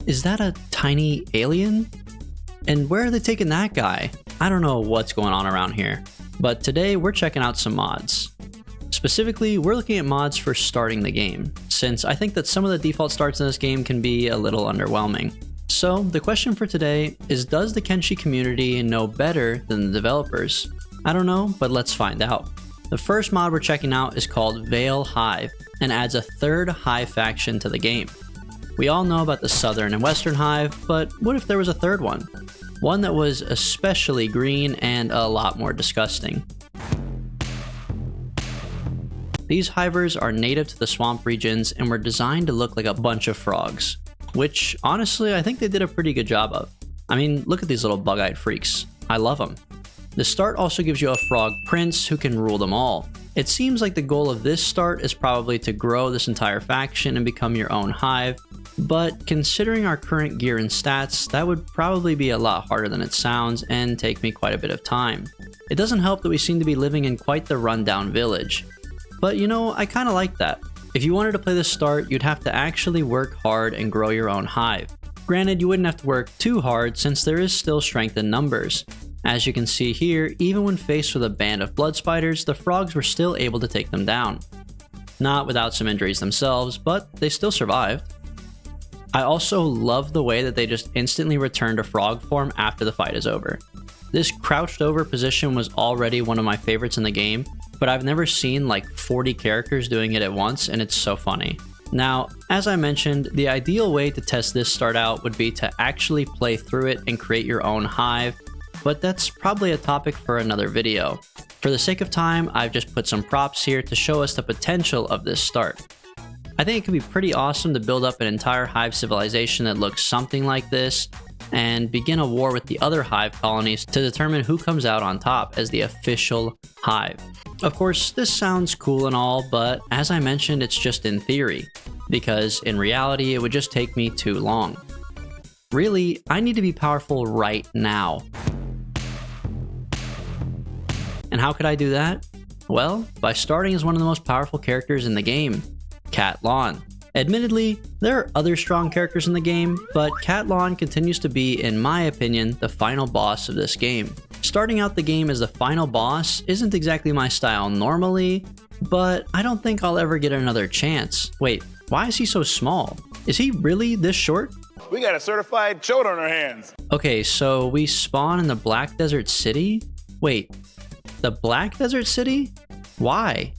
is that a tiny alien? And where are they taking that guy? I don't know what's going on around here. But today we're checking out some mods. Specifically, we're looking at mods for starting the game, since I think that some of the default starts in this game can be a little underwhelming. So the question for today is, does the Kenshi community know better than the developers? I don't know, but let's find out. The first mod we're checking out is called Veil Hive, and adds a third Hive faction to the game. We all know about the Southern and Western Hive, but what if there was a third one? One that was especially green and a lot more disgusting. These hivers are native to the swamp regions and were designed to look like a bunch of frogs, which honestly I think they did a pretty good job of. I mean, look at these little bug-eyed freaks. I love them. The start also gives you a frog prince who can rule them all. It seems like the goal of this start is probably to grow this entire faction and become your own hive, but considering our current gear and stats, that would probably be a lot harder than it sounds and take me quite a bit of time. It doesn't help that we seem to be living in quite the rundown village. But you know, I kinda like that. If you wanted to play this start, you'd have to actually work hard and grow your own hive. Granted, you wouldn't have to work too hard since there is still strength in numbers. As you can see here, even when faced with a band of blood spiders, the frogs were still able to take them down. Not without some injuries themselves, but they still survived. I also love the way that they just instantly return to frog form after the fight is over. This crouched over position was already one of my favorites in the game, but I've never seen like 40 characters doing it at once, and it's so funny. Now, as I mentioned, the ideal way to test this start out would be to actually play through it and create your own hive, but that's probably a topic for another video. For the sake of time, I've just put some props here to show us the potential of this start. I think it could be pretty awesome to build up an entire hive civilization that looks something like this, and begin a war with the other hive colonies to determine who comes out on top as the official hive. Of course, this sounds cool and all, but as I mentioned, it's just in theory, because in reality, it would just take me too long. Really, I need to be powerful right now. And how could I do that? Well, by starting as one of the most powerful characters in the game, Cat-Lon. Admittedly, there are other strong characters in the game, but Cat-Lon continues to be, in my opinion, the final boss of this game. Starting out the game as the final boss isn't exactly my style normally, but I don't think I'll ever get another chance. Wait, why is he so small? Is he really this short? We got a certified chode on our hands. Okay, so we spawn in the Black Desert City? Wait, the Black Desert City? Why?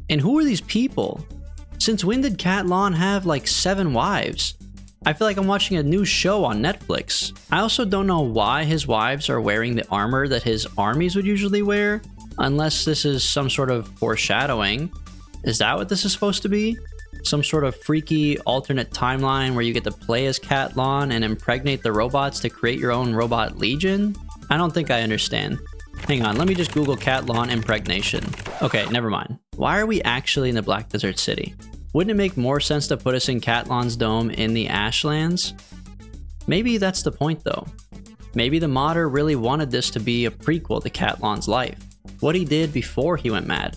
And who are these people? Since when did Cat-Lon have like 7 wives? I feel like I'm watching a new show on Netflix. I also don't know why his wives are wearing the armor that his armies would usually wear, unless this is some sort of foreshadowing. Is that what this is supposed to be? Some sort of freaky alternate timeline where you get to play as Cat-Lon and impregnate the robots to create your own robot legion? I don't think I understand. Hang on, let me just Google Cat-Lon impregnation. Okay, never mind. Why are we actually in the Black Desert City? Wouldn't it make more sense to put us in Cat-Lon's dome in the Ashlands? Maybe that's the point though. Maybe the modder really wanted this to be a prequel to Cat-Lon's life. What he did before he went mad.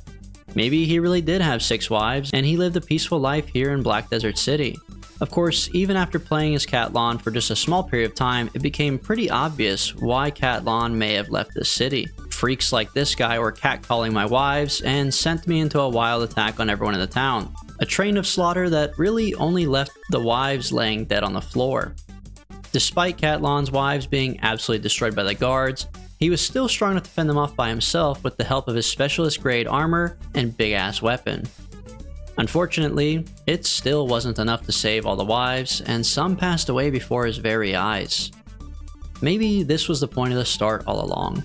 Maybe he really did have 6 wives and he lived a peaceful life here in Black Desert City. Of course, even after playing as Cat-Lon for just a small period of time, it became pretty obvious why Cat-Lon may have left the city. Freaks like this guy were catcalling my wives and sent me into a wild attack on everyone in the town. A train of slaughter that really only left the wives laying dead on the floor. Despite Cat-Lon's wives being absolutely destroyed by the guards, he was still strong enough to fend them off by himself with the help of his specialist grade armor and big ass weapon. Unfortunately, it still wasn't enough to save all the wives, and some passed away before his very eyes. Maybe this was the point of the start all along.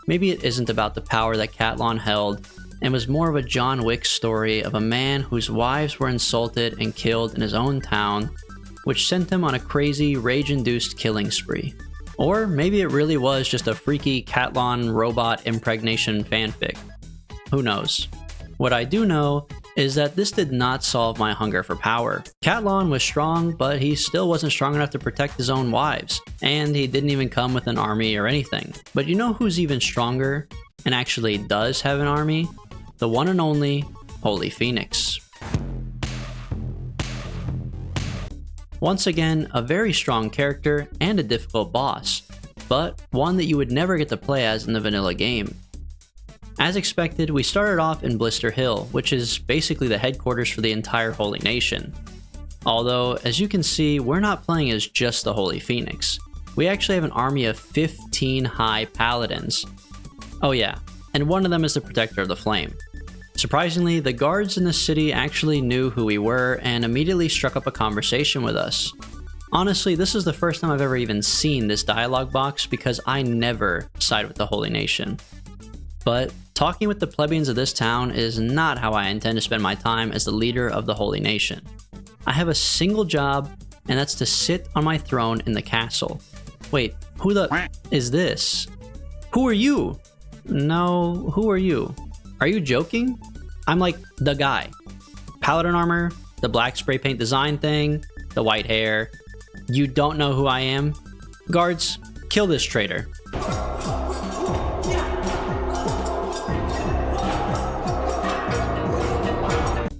Maybe it isn't about the power that Cat-Lon held, and was more of a John Wick story of a man whose wives were insulted and killed in his own town, which sent him on a crazy, rage-induced killing spree. Or maybe it really was just a freaky Cat-Lon robot impregnation fanfic. Who knows? What I do know is that this did not solve my hunger for power. Cat-Lon was strong, but he still wasn't strong enough to protect his own wives, and he didn't even come with an army or anything. But you know who's even stronger, and actually does have an army? The one and only Holy Phoenix. Once again, a very strong character and a difficult boss, but one that you would never get to play as in the vanilla game. As expected, we started off in Blister Hill, which is basically the headquarters for the entire Holy Nation. Although, as you can see, we're not playing as just the Holy Phoenix. We actually have an army of 15 high paladins. Oh yeah, and one of them is the Protector of the Flame. Surprisingly, the guards in the city actually knew who we were and immediately struck up a conversation with us. Honestly, this is the first time I've ever even seen this dialogue box because I never side with the Holy Nation. But talking with the plebeians of this town is not how I intend to spend my time as the leader of the Holy Nation. I have a single job, and that's to sit on my throne in the castle. Wait, who the is this? Who are you? No, who are you? Are you joking? I'm like the guy. Paladin armor, the black spray paint design thing, the white hair. You don't know who I am? Guards, kill this traitor.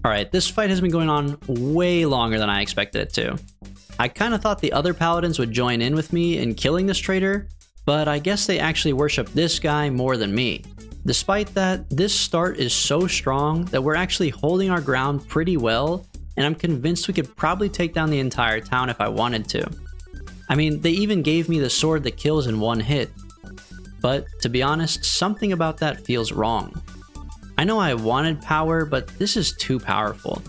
Alright, this fight has been going on way longer than I expected it to. I kinda thought the other paladins would join in with me in killing this traitor, but I guess they actually worship this guy more than me. Despite that, this start is so strong that we're actually holding our ground pretty well, and I'm convinced we could probably take down the entire town if I wanted to. I mean, they even gave me the sword that kills in one hit. But to be honest, something about that feels wrong. I know I wanted power, but this is too powerful.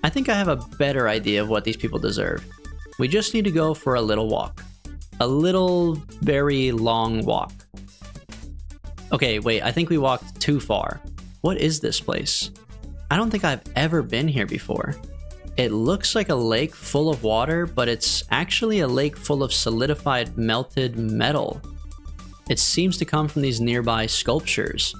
I think I have a better idea of what these people deserve. We just need to go for a little walk. A little, very long walk. Okay, wait, I think we walked too far. What is this place? I don't think I've ever been here before. It looks like a lake full of water, but it's actually a lake full of solidified melted metal. It seems to come from these nearby sculptures,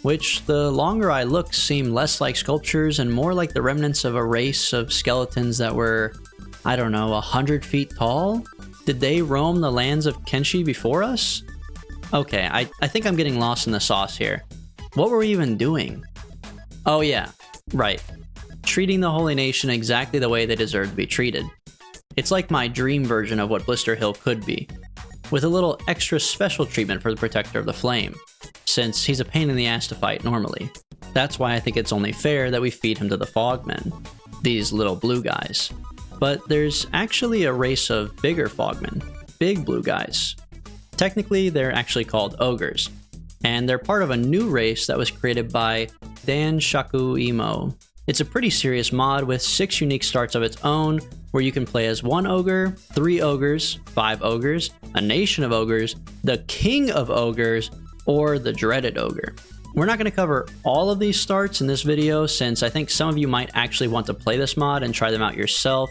which the longer I look seem less like sculptures and more like the remnants of a race of skeletons that were, I don't know, 100 feet tall? Did they roam the lands of Kenshi before us? Okay, I think I'm getting lost in the sauce here. What were we even doing? Oh yeah, right. Treating the Holy Nation exactly the way they deserve to be treated. It's like my dream version of what Blister Hill could be, with a little extra special treatment for the Protector of the Flame, since he's a pain in the ass to fight normally. That's why I think it's only fair that we feed him to the Fogmen, these little blue guys. But there's actually a race of bigger Fogmen, big blue guys. Technically, they're actually called Ogres, and they're part of a new race that was created by Dan Shaku Imo. It's a pretty serious mod with 6 unique starts of its own, where you can play as 1 ogre, 3 ogres, 5 ogres, a nation of ogres, the king of ogres, or the dreaded ogre. We're not going to cover all of these starts in this video since I think some of you might actually want to play this mod and try them out yourself,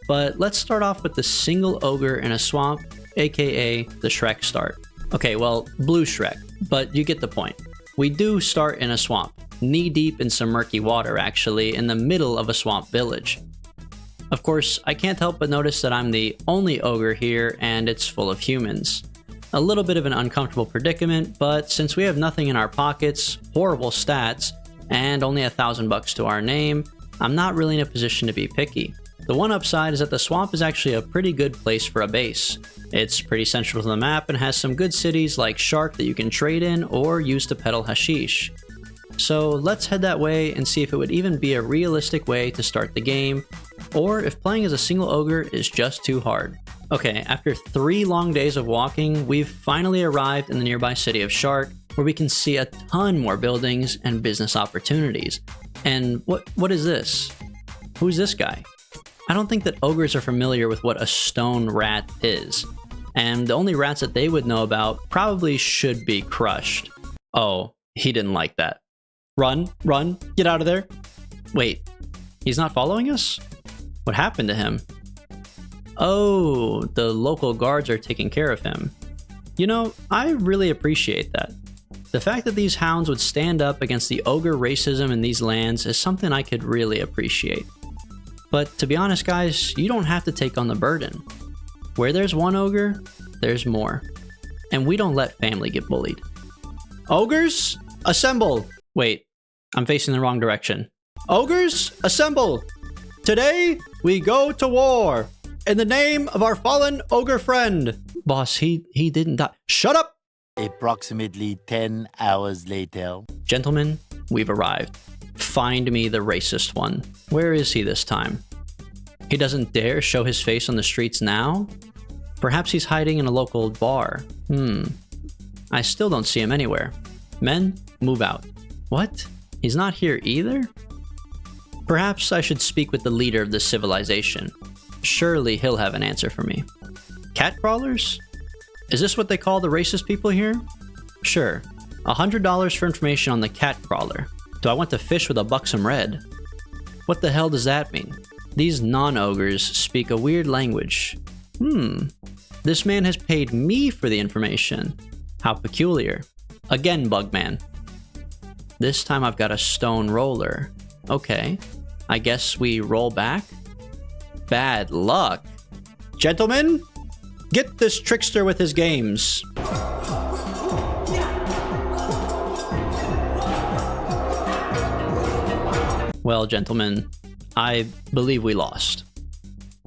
but let's start off with the single ogre in a swamp, aka the Shrek start. Okay, well, blue Shrek, but you get the point. We do start in a swamp, knee-deep in some murky water actually, in the middle of a swamp village. Of course, I can't help but notice that I'm the only ogre here and it's full of humans. A little bit of an uncomfortable predicament, but since we have nothing in our pockets, horrible stats, and only $1,000 to our name, I'm not really in a position to be picky. The one upside is that the swamp is actually a pretty good place for a base. It's pretty central to the map and has some good cities like Shark that you can trade in or use to peddle hashish. So let's head that way and see if it would even be a realistic way to start the game, or if playing as a single ogre is just too hard. Okay, after 3 long days of walking, we've finally arrived in the nearby city of Shark, where we can see a ton more buildings and business opportunities. And what is this? Who's this guy? I don't think that ogres are familiar with what a stone rat is, and the only rats that they would know about probably should be crushed. Oh, he didn't like that. Run, run, get out of there. Wait, he's not following us? What happened to him? Oh, the local guards are taking care of him. You know, I really appreciate that. The fact that these hounds would stand up against the ogre racism in these lands is something I could really appreciate. But to be honest guys, you don't have to take on the burden. Where there's one ogre, there's more. And we don't let family get bullied. Ogres, assemble! Wait, I'm facing the wrong direction. Ogres, assemble! Today, we go to war! In the name of our fallen ogre friend. Boss, he didn't die. Shut up! Approximately 10 hours later. Gentlemen, we've arrived. Find me the racist one. Where is he this time? He doesn't dare show his face on the streets now? Perhaps he's hiding in a local bar. I still don't see him anywhere. Men, move out. What? He's not here either? Perhaps I should speak with the leader of this civilization. Surely he'll have an answer for me. Cat crawlers? Is this what they call the racist people here? Sure. $100 for information on the cat crawler. Do I want to fish with a buxom red? What the hell does that mean? These non-ogres speak a weird language. This man has paid me for the information. How peculiar. Again, Bugman. This time I've got a stone roller. Okay, I guess we roll back? Bad luck. Gentlemen, get this trickster with his games. Well, gentlemen, I believe we lost.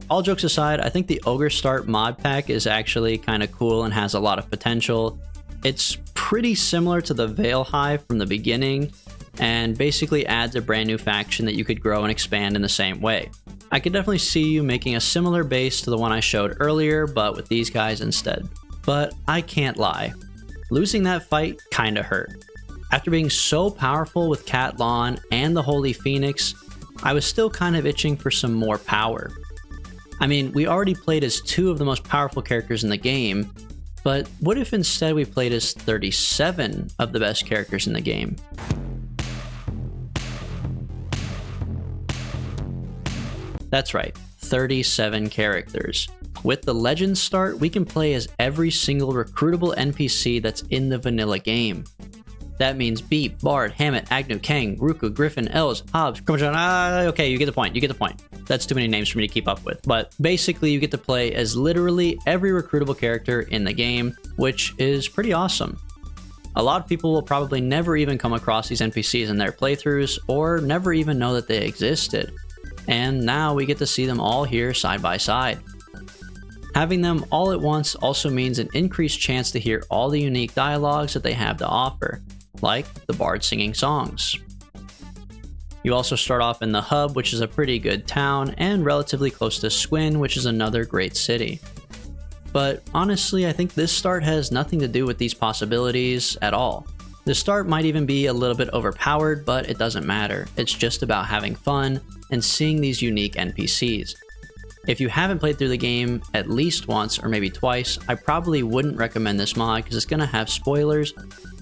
All jokes aside, I think the Ogre Start mod pack is actually kind of cool and has a lot of potential. It's pretty similar to the Veil Hive from the beginning, and basically adds a brand new faction that you could grow and expand in the same way. I could definitely see you making a similar base to the one I showed earlier, but with these guys instead. But I can't lie, losing that fight kinda hurt. After being so powerful with Cat-Lon and the Holy Phoenix, I was still kind of itching for some more power. I mean, we already played as 2 of the most powerful characters in the game, but what if instead we played as 37 of the best characters in the game? That's right, 37 characters. With the Legends start, we can play as every single recruitable NPC that's in the vanilla game. That means Beep, Bard, Hammett, Agnew, Kang, Ruku, Griffin, Els, Hobbs, okay, you get the point, That's too many names for me to keep up with. But basically, you get to play as literally every recruitable character in the game, which is pretty awesome. A lot of people will probably never even come across these NPCs in their playthroughs, or never even know that they existed. And now we get to see them all here side by side. Having them all at once also means an increased chance to hear all the unique dialogues that they have to offer, like the bard singing songs. You also start off in the hub, which is a pretty good town, and relatively close to Squin, which is another great city. But honestly, I think this start has nothing to do with these possibilities at all. The start might even be a little bit overpowered, but it doesn't matter. It's just about having fun and seeing these unique NPCs. If you haven't played through the game at least once or maybe twice, I probably wouldn't recommend this mod because it's going to have spoilers.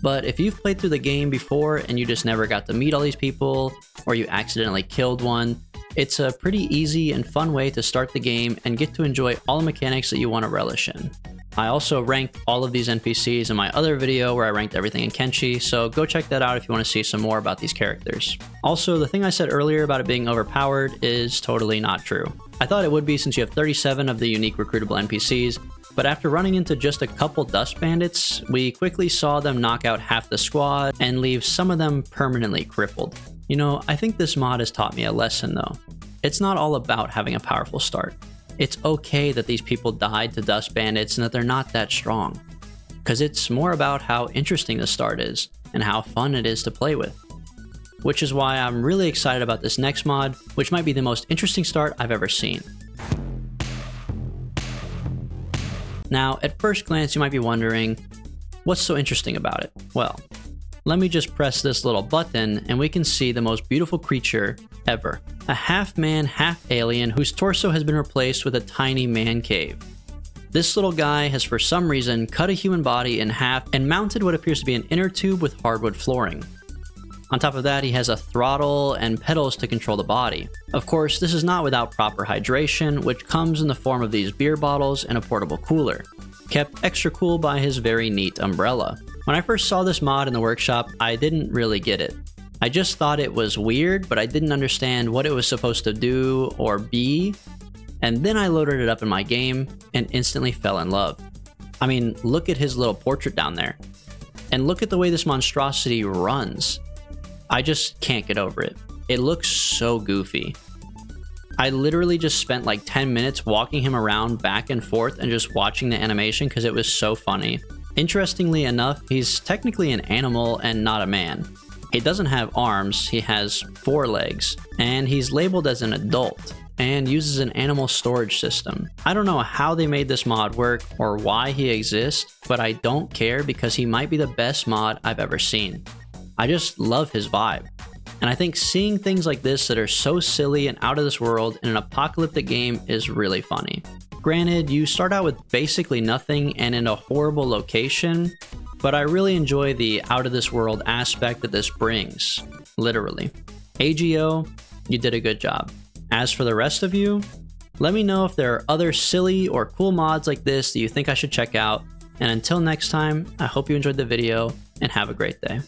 But if you've played through the game before and you just never got to meet all these people, or you accidentally killed one, it's a pretty easy and fun way to start the game and get to enjoy all the mechanics that you want to relish in. I also ranked all of these NPCs in my other video where I ranked everything in Kenshi, so go check that out if you want to see some more about these characters. Also, the thing I said earlier about it being overpowered is totally not true. I thought it would be since you have 37 of the unique recruitable NPCs, but after running into just a couple dust bandits, we quickly saw them knock out half the squad and leave some of them permanently crippled. You know, I think this mod has taught me a lesson though. It's not all about having a powerful start. It's okay that these people died to dust bandits and that they're not that strong. Because it's more about how interesting the start is and how fun it is to play with. Which is why I'm really excited about this next mod, which might be the most interesting start I've ever seen. Now, at first glance, you might be wondering, what's so interesting about it? Well, let me just press this little button and we can see the most beautiful creature ever. A half-man, half-alien whose torso has been replaced with a tiny man cave. This little guy has for some reason cut a human body in half and mounted what appears to be an inner tube with hardwood flooring. On top of that, he has a throttle and pedals to control the body. Of course, this is not without proper hydration, which comes in the form of these beer bottles and a portable cooler, kept extra cool by his very neat umbrella. When I first saw this mod in the workshop, I didn't really get it. I just thought it was weird, but I didn't understand what it was supposed to do or be, and then I loaded it up in my game and instantly fell in love. I mean, look at his little portrait down there, and look at the way this monstrosity runs. I just can't get over it. It looks so goofy. I literally just spent like 10 minutes walking him around back and forth and just watching the animation because it was so funny. Interestingly enough, he's technically an animal and not a man. He doesn't have arms, he has 4 legs, and he's labeled as an adult and uses an animal storage system. I don't know how they made this mod work or why he exists, but I don't care because he might be the best mod I've ever seen. I just love his vibe. And I think seeing things like this that are so silly and out of this world in an apocalyptic game is really funny. Granted, you start out with basically nothing and in a horrible location, but I really enjoy the out of this world aspect that this brings, literally. AGO, you did a good job. As for the rest of you, let me know if there are other silly or cool mods like this that you think I should check out, and until next time, I hope you enjoyed the video and have a great day.